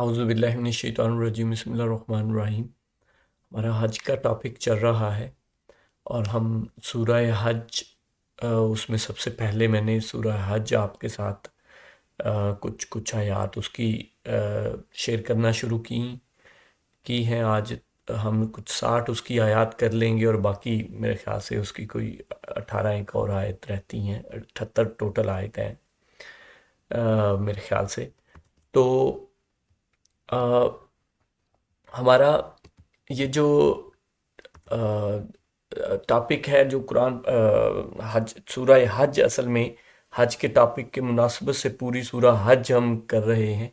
اعوذ باللہ من الشیطان الرجیم بسم اللہ الرحمن الرحیم۔ ہمارا حج کا ٹاپک چل رہا ہے اور ہم سورہ حج اس میں سب سے پہلے میں نے سورہ حج آپ کے ساتھ کچھ آیات اس کی شیئر کرنا شروع کی ہیں۔ آج ہم کچھ 60 اس کی آیات کر لیں گے اور باقی میرے خیال سے اس کی کوئی 18 ایک اور آیت رہتی ہیں، 78 ٹوٹل آیت ہیں میرے خیال سے۔ تو آ، ہمارا یہ جو ٹاپک ہے جو قرآن حج سورہ حج، اصل میں حج کے ٹاپک کے مناسبت سے پوری سورہ حج ہم کر رہے ہیں،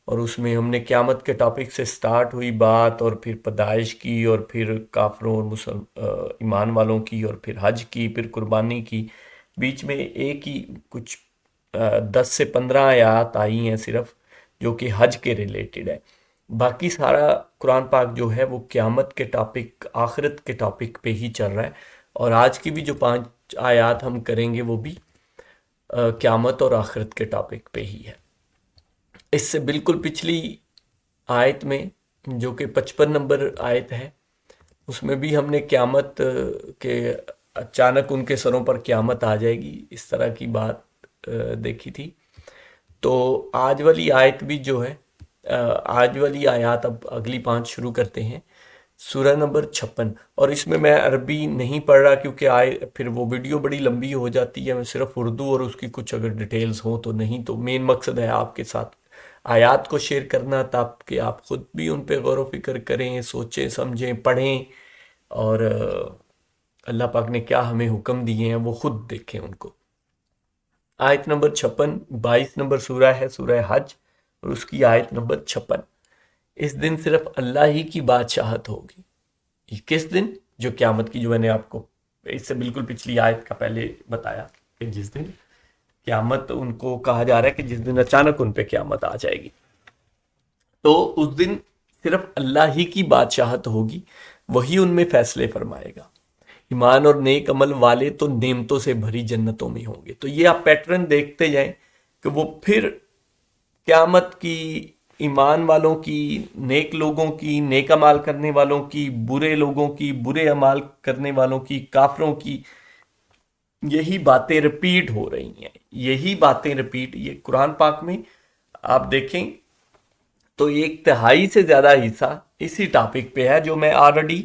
اور اس میں ہم نے قیامت کے ٹاپک سے سٹارٹ ہوئی بات، اور پھر پیدائش کی، اور پھر کافروں اور ایمان والوں کی، اور پھر حج کی، پھر قربانی کی۔ بیچ میں ایک ہی کچھ 10 سے 15 آیات آئی ہیں صرف، جو کہ حج کے ریلیٹڈ ہے۔ باقی سارا قرآن پاک جو ہے وہ قیامت کے ٹاپک، آخرت کے ٹاپک پہ ہی چل رہا ہے، اور آج کی بھی جو 5 آیات ہم کریں گے وہ بھی قیامت اور آخرت کے ٹاپک پہ ہی ہے۔ اس سے بالکل پچھلی آیت میں جو کہ 55 نمبر آیت ہے، اس میں بھی ہم نے قیامت کے اچانک ان کے سروں پر قیامت آ جائے گی، اس طرح کی بات دیکھی تھی۔ تو آج والی آیت بھی جو ہے، آج والی آیات اب اگلی 5 شروع کرتے ہیں، سورہ نمبر 56۔ اور اس میں میں عربی نہیں پڑھ رہا کیونکہ پھر وہ ویڈیو بڑی لمبی ہو جاتی ہے، میں صرف اردو اور اس کی کچھ اگر ڈیٹیلز ہوں تو نہیں، تو مین مقصد ہے آپ کے ساتھ آیات کو شیئر کرنا تاکہ آپ خود بھی ان پہ غور و فکر کریں، سوچیں، سمجھیں، پڑھیں، اور اللہ پاک نے کیا ہمیں حکم دیے ہیں وہ خود دیکھیں ان کو۔ آیت نمبر 56، 22 نمبر سورہ ہے، سورہ حج، اور اس کی آیت نمبر 56۔ اس دن صرف اللہ ہی کی بادشاہت ہوگی۔ یہ کس دن؟ جو قیامت کی، جو میں نے آپ کو اس سے بالکل پچھلی آیت کا پہلے بتایا کہ جس دن قیامت ان کو کہا جا رہا ہے کہ جس دن اچانک ان پہ قیامت آ جائے گی، تو اس دن صرف اللہ ہی کی بادشاہت ہوگی، وہی ان میں فیصلے فرمائے گا۔ ایمان اور نیک عمل والے تو نعمتوں سے بھری جنتوں میں ہوں گے۔ تو یہ آپ پیٹرن دیکھتے جائیں کہ وہ پھر قیامت کی، ایمان والوں کی، نیک لوگوں کی، نیک اعمال کرنے والوں کی، برے لوگوں کی، برے اعمال کرنے والوں کی، کافروں کی، یہی باتیں رپیٹ ہو رہی ہیں، یہی باتیں رپیٹ۔ یہ قرآن پاک میں آپ دیکھیں تو ایک تہائی سے زیادہ حصہ اسی ٹاپک پہ ہے، جو میں آلریڈی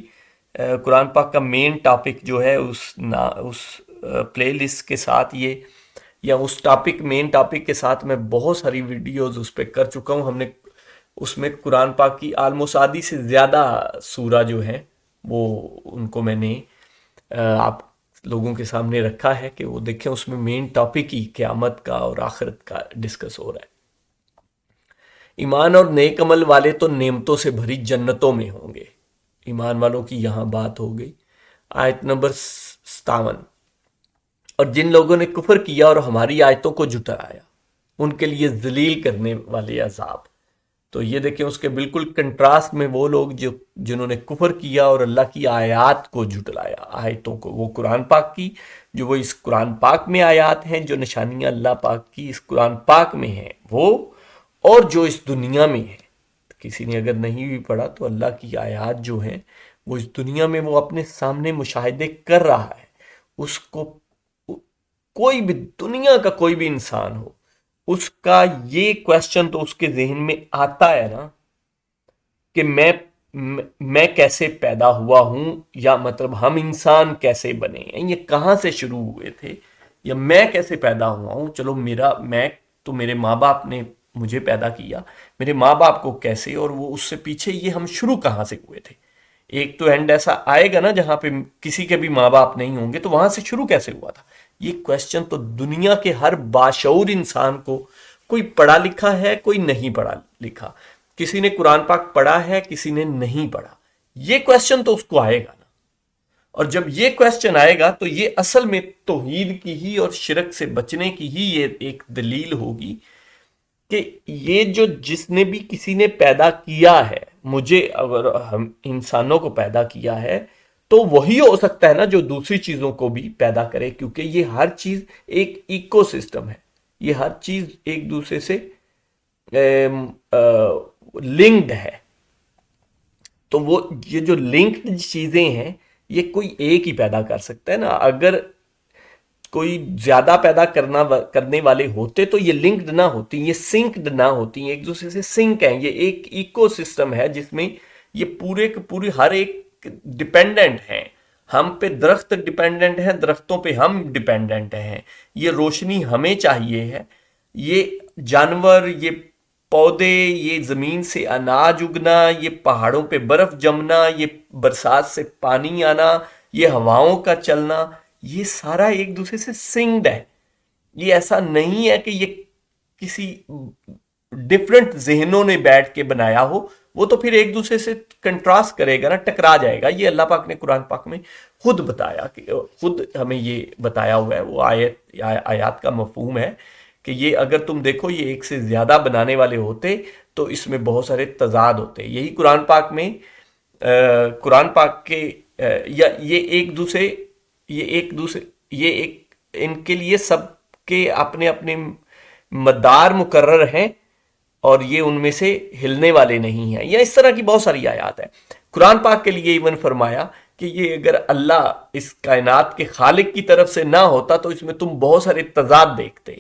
قرآن پاک کا مین ٹاپک جو ہے اس پلے لسٹ کے ساتھ، یہ یا اس ٹاپک، مین ٹاپک کے ساتھ میں بہت ساری ویڈیوز اس پہ کر چکا ہوں۔ ہم نے اس میں قرآن پاک کی آلموسٹ آدھی سے زیادہ سورہ جو ہے وہ ان کو میں نے آپ لوگوں کے سامنے رکھا ہے کہ وہ دیکھیں، اس میں مین ٹاپک ہی قیامت کا اور آخرت کا ڈسکس ہو رہا ہے۔ ایمان اور نیک عمل والے تو نعمتوں سے بھری جنتوں میں ہوں گے۔ ایمان والوں کی یہاں بات ہو گئی۔ آیت نمبر 57۔ اور جن لوگوں نے کفر کیا اور ہماری آیتوں کو جھٹلایا، ان کے لیے ذلیل کرنے والے عذاب۔ تو یہ دیکھیں، اس کے بالکل کنٹراسٹ میں وہ لوگ جنہوں نے کفر کیا اور اللہ کی آیات کو جھٹلایا، آیتوں کو، وہ قرآن پاک کی، جو وہ اس قرآن پاک میں آیات ہیں، جو نشانیاں اللہ پاک کی اس قرآن پاک میں ہیں وہ، اور جو اس دنیا میں ہے۔ کسی نے اگر نہیں بھی پڑھا تو اللہ کی آیات جو ہیں وہ اس دنیا میں وہ اپنے سامنے مشاہدے کر رہا ہے۔ اس کو کوئی بھی، دنیا کا کوئی بھی انسان ہو، اس کا یہ کویسچن تو اس کے ذہن میں آتا ہے نا کہ میں کیسے پیدا ہوا ہوں، یا مطلب ہم انسان کیسے بنے ہیں، یہ کہاں سے شروع ہوئے تھے، یا میں کیسے پیدا ہوا ہوں۔ چلو میں تو میرے ماں باپ نے مجھے پیدا کیا، میرے ماں باپ کو کیسے، اور وہ اس سے پیچھے یہ ہم شروع کہاں سے ہوئے تھے۔ ایک تو اینڈ ایسا آئے گا نا جہاں پہ کسی کے بھی ماں باپ نہیں ہوں گے، تو وہاں سے شروع کیسے ہوا تھا۔ یہ کویسچن تو دنیا کے ہر باشعور انسان کو، کوئی پڑھا لکھا ہے، کوئی نہیں پڑھا لکھا، کسی نے قرآن پاک پڑھا ہے، کسی نے نہیں پڑھا، یہ کویسچن تو اس کو آئے گا نا۔ اور جب یہ کویسچن آئے گا تو یہ اصل میں توحید کی ہی اور شرک سے بچنے کی ہی یہ ایک دلیل ہوگی کہ یہ جو جس نے بھی کسی نے پیدا کیا ہے، مجھے اگر ہم انسانوں کو پیدا کیا ہے تو وہی ہو سکتا ہے نا جو دوسری چیزوں کو بھی پیدا کرے، کیونکہ یہ ہر چیز ایک ایکو سسٹم ہے، یہ ہر چیز ایک دوسرے سے لنکڈ ہے. تو وہ یہ جو لنکڈ چیزیں ہیں یہ کوئی ایک ہی پیدا کر سکتا ہے نا. اگر کوئی زیادہ پیدا کرنے والے ہوتے تو یہ لنکڈ نہ ہوتی, یہ سنکڈ نہ ہوتی, ایک دوسرے سے سنک ہیں. یہ ایک ایکو سسٹم ہے جس میں یہ پوری ہر ایک ڈیپینڈنٹ ہیں. ہم پہ درخت ڈیپینڈنٹ ہیں, درختوں پہ ہم ڈیپینڈنٹ ہیں. یہ روشنی ہمیں چاہیے ہے, یہ جانور, یہ پودے, یہ زمین سے اناج اگنا, یہ پہاڑوں پہ برف جمنا, یہ برسات سے پانی آنا, یہ ہواؤں کا چلنا, یہ سارا ایک دوسرے سے سنگڈ ہے. یہ ایسا نہیں ہے کہ یہ کسی ڈفرنٹ ذہنوں نے بیٹھ کے بنایا ہو, وہ تو پھر ایک دوسرے سے کنٹراسٹ کرے گا نا, ٹکرا جائے گا. یہ اللہ پاک نے قرآن پاک میں خود بتایا, کہ خود ہمیں یہ بتایا ہوا ہے. وہ آیات کا مفہوم ہے کہ یہ اگر تم دیکھو یہ ایک سے زیادہ بنانے والے ہوتے تو اس میں بہت سارے تضاد ہوتے. یہی قرآن پاک میں قرآن پاک کے یہ ایک ان کے لیے سب کے اپنے اپنے مدار مقرر ہیں اور یہ ان میں سے ہلنے والے نہیں ہیں. یا اس طرح کی بہت ساری آیات ہیں. قرآن پاک کے لیے ایون فرمایا کہ یہ اگر اللہ اس کائنات کے خالق کی طرف سے نہ ہوتا تو اس میں تم بہت سارے تضاد دیکھتے.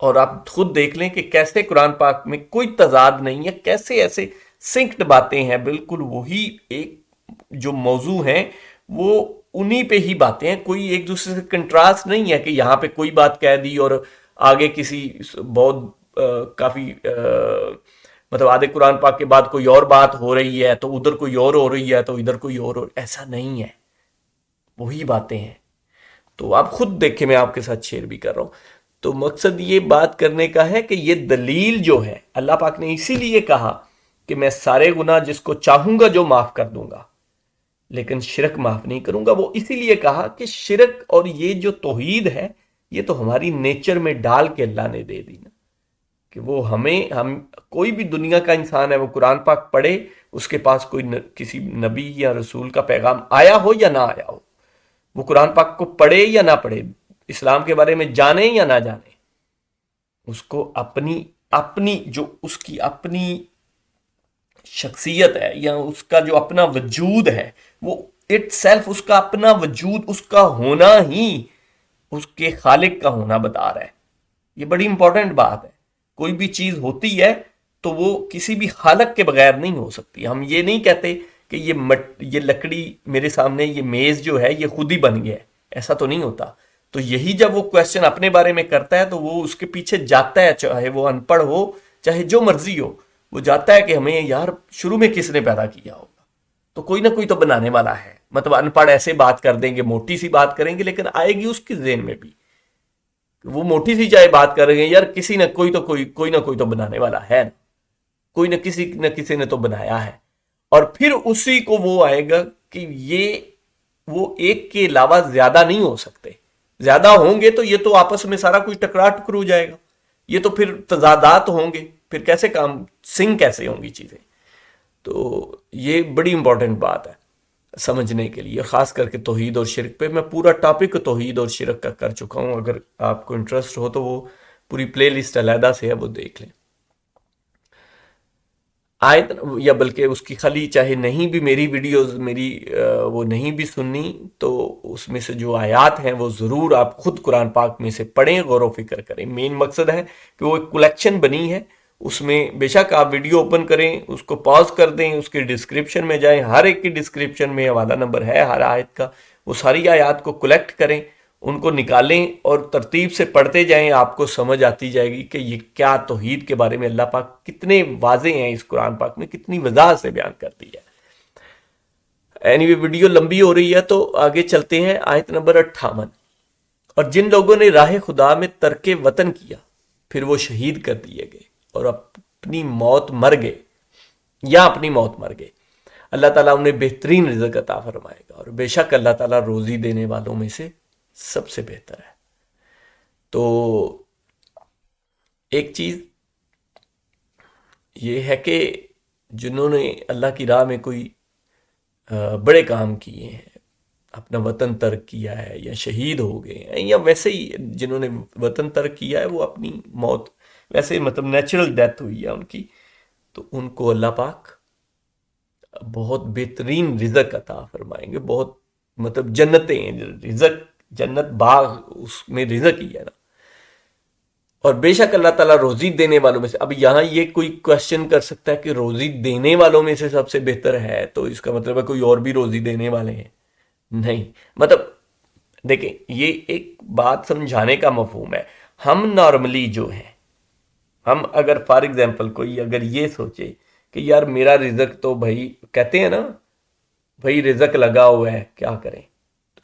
اور آپ خود دیکھ لیں کہ کیسے قرآن پاک میں کوئی تضاد نہیں ہے, کیسے ایسے سنکڈ باتیں ہیں, بالکل وہی ایک جو موضوع ہیں وہ انہی پہ ہی باتیں ہیں. کوئی ایک دوسرے سے کنٹراسٹ نہیں ہے کہ یہاں پہ کوئی بات کہہ دی اور آگے کسی بہت کافی مطلب آدھے قرآن پاک کے بعد کوئی اور بات ہو رہی ہے تو ادھر کوئی اور ہو رہی ہے تو ادھر کوئی اور ہو. ایسا نہیں ہے, وہی باتیں ہیں. تو آپ خود دیکھیں, میں آپ کے ساتھ شیئر بھی کر رہا ہوں. تو مقصد یہ بات کرنے کا ہے کہ یہ دلیل جو ہے اللہ پاک نے اسی لیے کہا کہ میں سارے گناہ جس کو چاہوں گا جو معاف کر دوں گا, لیکن شرک معاف نہیں کروں گا. وہ اسی لیے کہا کہ شرک اور یہ جو توحید ہے یہ تو ہماری نیچر میں ڈال کے اللہ نے دے دی نا, کہ وہ ہم کوئی بھی دنیا کا انسان ہے وہ قرآن پاک پڑھے, اس کے پاس کوئی کسی نبی یا رسول کا پیغام آیا ہو یا نہ آیا ہو, وہ قرآن پاک کو پڑھے یا نہ پڑھے, اسلام کے بارے میں جانے یا نہ جانے, اس کو اپنی جو اس کی اپنی شخصیت ہے یا اس کا جو اپنا وجود ہے وہ اٹ سیلف, اس کا اپنا وجود, اس کا ہونا ہی اس کے خالق کا ہونا بتا رہا ہے. یہ بڑی امپورٹنٹ بات ہے. کوئی بھی چیز ہوتی ہے تو وہ کسی بھی خالق کے بغیر نہیں ہو سکتی. ہم یہ نہیں کہتے کہ یہ لکڑی میرے سامنے, یہ میز جو ہے یہ خود ہی بن گیا ہے, ایسا تو نہیں ہوتا. تو یہی جب وہ کویسچن اپنے بارے میں کرتا ہے تو وہ اس کے پیچھے جاتا ہے, چاہے وہ ان پڑھ ہو چاہے جو مرضی ہو, وہ جاتا ہے کہ ہمیں یار شروع میں کس نے پیدا کیا ہوگا, تو کوئی نہ کوئی تو بنانے والا ہے. مطلب ان پڑھ ایسے بات کر دیں گے, موٹی سی بات کریں گے, لیکن آئے گی اس کی ذہن میں بھی, وہ موٹی سی چاہے بات کر رہے ہیں, یار کسی نہ کوئی تو بنانے والا ہے, کوئی نہ کسی نے تو بنایا ہے. اور پھر اسی کو وہ آئے گا کہ وہ ایک کے علاوہ زیادہ نہیں ہو سکتے. زیادہ ہوں گے تو یہ تو آپس میں سارا کچھ ٹکرا ہو جائے گا, یہ تو پھر تضادات ہوں گے, پھر کیسے کام سنگ کیسے ہوں گی چیزیں. تو یہ بڑی امپورٹنٹ بات ہے سمجھنے کے لیے, خاص کر کے توحید اور شرک پہ. میں پورا ٹاپک توحید اور شرک کا کر چکا ہوں, اگر آپ کو انٹرسٹ ہو تو وہ پوری پلے لسٹ علیحدہ سے ہے, وہ دیکھ لیں. آیت یا بلکہ اس کی خالی چاہے نہیں بھی میری ویڈیوز وہ نہیں بھی سننی تو اس میں سے جو آیات ہیں وہ ضرور آپ خود قرآن پاک میں سے پڑھیں, غور و فکر کریں. مین مقصد ہے کہ وہ ایک کلیکشن بنی ہے, اس میں بے شک آپ ویڈیو اوپن کریں, اس کو پاز کر دیں, اس کے ڈسکرپشن میں جائیں, ہر ایک کی ڈسکرپشن میں حوالہ نمبر ہے ہر آیت کا, وہ ساری آیات کو کلیکٹ کریں, ان کو نکالیں اور ترتیب سے پڑھتے جائیں. آپ کو سمجھ آتی جائے گی کہ یہ کیا توحید کے بارے میں اللہ پاک کتنے واضح ہیں, اس قرآن پاک میں کتنی وضاحت سے بیان کرتی ہے. اینیوے ویڈیو لمبی ہو رہی ہے تو آگے چلتے ہیں. آیت نمبر 58. اور جن لوگوں نے راہ خدا میں ترک وطن کیا پھر وہ شہید کر دیے گئے اور اپنی موت مر گئے, اللہ تعالیٰ انہیں بہترین رزق عطا فرمائے گا, اور بے شک اللہ تعالیٰ روزی دینے والوں میں سے سب سے بہتر ہے. تو ایک چیز یہ ہے کہ جنہوں نے اللہ کی راہ میں کوئی بڑے کام کیے ہیں, اپنا وطن ترک کیا ہے یا شہید ہو گئے ہیں, یا ویسے ہی جنہوں نے وطن ترک کیا ہے وہ اپنی موت ویسے مطلب نیچرل ڈیتھ ہوئی ہے ان کی, تو ان کو اللہ پاک بہت بہترین رزق عطا فرمائیں گے. بہت مطلب جنتیں ہیں، رزق جنت باغ، اس میں رزق ہی ہے نا. اور بے شک اللہ تعالیٰ روزی دینے والوں میں سے. اب یہاں یہ کوئی کوشچن کر سکتا ہے کہ روزی دینے والوں میں سے سب سے بہتر ہے، تو اس کا مطلب ہے کوئی اور بھی روزی دینے والے ہیں؟ نہیں. مطلب دیکھیں، یہ ایک بات سمجھانے کا مفہوم ہے. ہم نارملی جو ہیں، ہم اگر فار ایگزامپل کوئی اگر یہ سوچے کہ یار میرا رزق تو بھائی، کہتے ہیں نا بھائی رزق لگا ہوا ہے کیا کریں،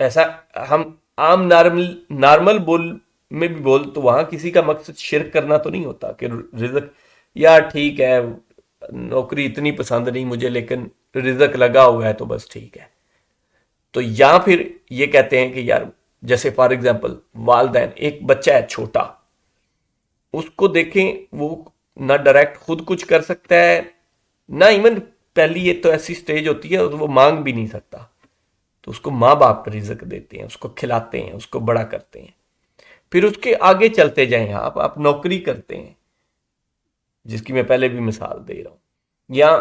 ایسا ہم عام نارمل بول میں بھی بول تو وہاں کسی کا مقصد شرک کرنا تو نہیں ہوتا کہ رزق یار ٹھیک ہے نوکری اتنی پسند نہیں مجھے لیکن رزق لگا ہوا ہے تو بس ٹھیک ہے. تو یا پھر یہ کہتے ہیں کہ یار جیسے فار ایگزامپل والدین، ایک بچہ ہے چھوٹا، اس کو دیکھیں وہ نہ ڈائریکٹ خود کچھ کر سکتا ہے، نہ ایون پہلی یہ تو ایسی سٹیج ہوتی ہے وہ مانگ بھی نہیں سکتا، تو اس کو ماں باپ رزق دیتے ہیں، اس کو کھلاتے ہیں، اس کو بڑا کرتے ہیں. پھر اس کے آگے چلتے جائیں، آپ نوکری کرتے ہیں جس کی میں پہلے بھی مثال دے رہا ہوں، یا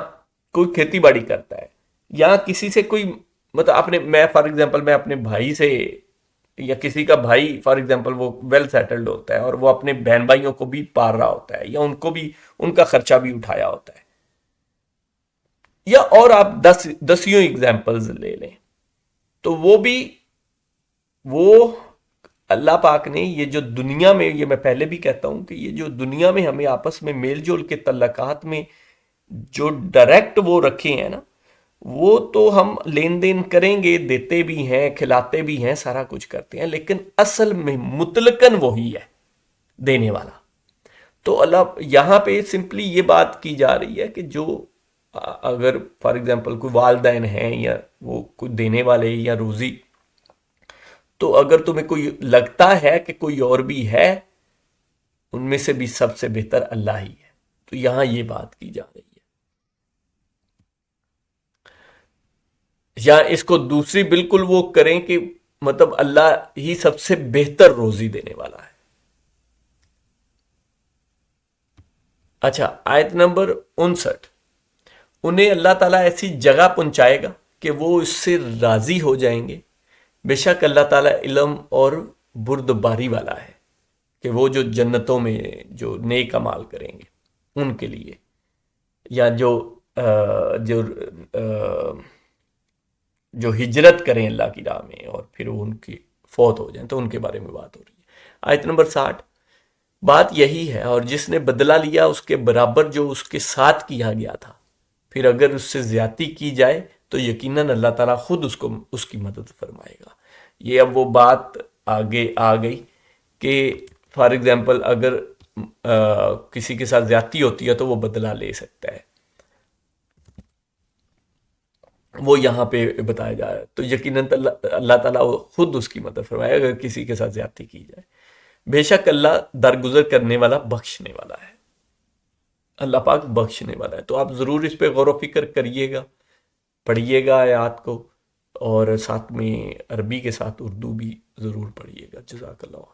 کوئی کھیتی باڑی کرتا ہے، یا کسی سے کوئی مطلب میں فار ایگزامپل میں اپنے بھائی سے، یا کسی کا بھائی فار ایگزامپل وہ ویل سیٹلڈ ہوتا ہے اور وہ اپنے بہن بھائیوں کو بھی پال رہا ہوتا ہے، یا ان کو بھی ان کا خرچہ بھی اٹھایا ہوتا ہے، یا اور آپ دسیوں ایگزامپلز لے لیں، تو وہ اللہ پاک نے یہ جو دنیا میں، یہ میں پہلے بھی کہتا ہوں کہ یہ جو دنیا میں ہمیں آپس میں میل جول کے تعلقات میں جو ڈائریکٹ وہ رکھے ہیں نا، وہ تو ہم لین دین کریں گے، دیتے بھی ہیں، کھلاتے بھی ہیں، سارا کچھ کرتے ہیں، لیکن اصل میں مطلقاً وہی ہے دینے والا. تو اللہ یہاں پہ سمپلی یہ بات کی جا رہی ہے کہ جو اگر فار ایگزامپل کوئی والدین ہیں یا وہ کوئی دینے والے یا روزی، تو اگر تمہیں کوئی لگتا ہے کہ کوئی اور بھی ہے، ان میں سے بھی سب سے بہتر اللہ ہی ہے. تو یہاں یہ بات کی جا رہی ہے. یا اس کو دوسری بالکل وہ کریں کہ مطلب اللہ ہی سب سے بہتر روزی دینے والا ہے. اچھا، آیت نمبر 59، انہیں اللہ تعالیٰ ایسی جگہ پہنچائے گا کہ وہ اس سے راضی ہو جائیں گے. بے شک اللہ تعالیٰ علم اور بردباری والا ہے، کہ وہ جو جنتوں میں جو نیک اعمال کریں گے ان کے لیے، یا جو ہجرت کریں اللہ کی راہ میں اور پھر ان کی فوت ہو جائیں تو ان کے بارے میں بات ہو رہی ہے. آیت نمبر 60، بات یہی ہے، اور جس نے بدلہ لیا اس کے برابر جو اس کے ساتھ کیا گیا تھا، پھر اگر اس سے زیادتی کی جائے تو یقیناً اللہ تعالیٰ خود اس کی مدد فرمائے گا. یہ اب وہ بات آگے آ گئی کہ فار ایگزامپل اگر کسی کے ساتھ زیادتی ہوتی ہے تو وہ بدلہ لے سکتا ہے، وہ یہاں پہ بتایا جا رہا ہے. تو یقیناً اللہ تعالیٰ خود اس کی مدد فرمائے اگر کسی کے ساتھ زیادتی کی جائے. بے شک اللہ درگزر کرنے والا، بخشنے والا ہے. اللہ پاک بخشنے والا ہے. تو آپ ضرور اس پہ غور و فکر کریے گا، پڑھیے گا آیات کو، اور ساتھ میں عربی کے ساتھ اردو بھی ضرور پڑھیے گا. جزاک اللہ.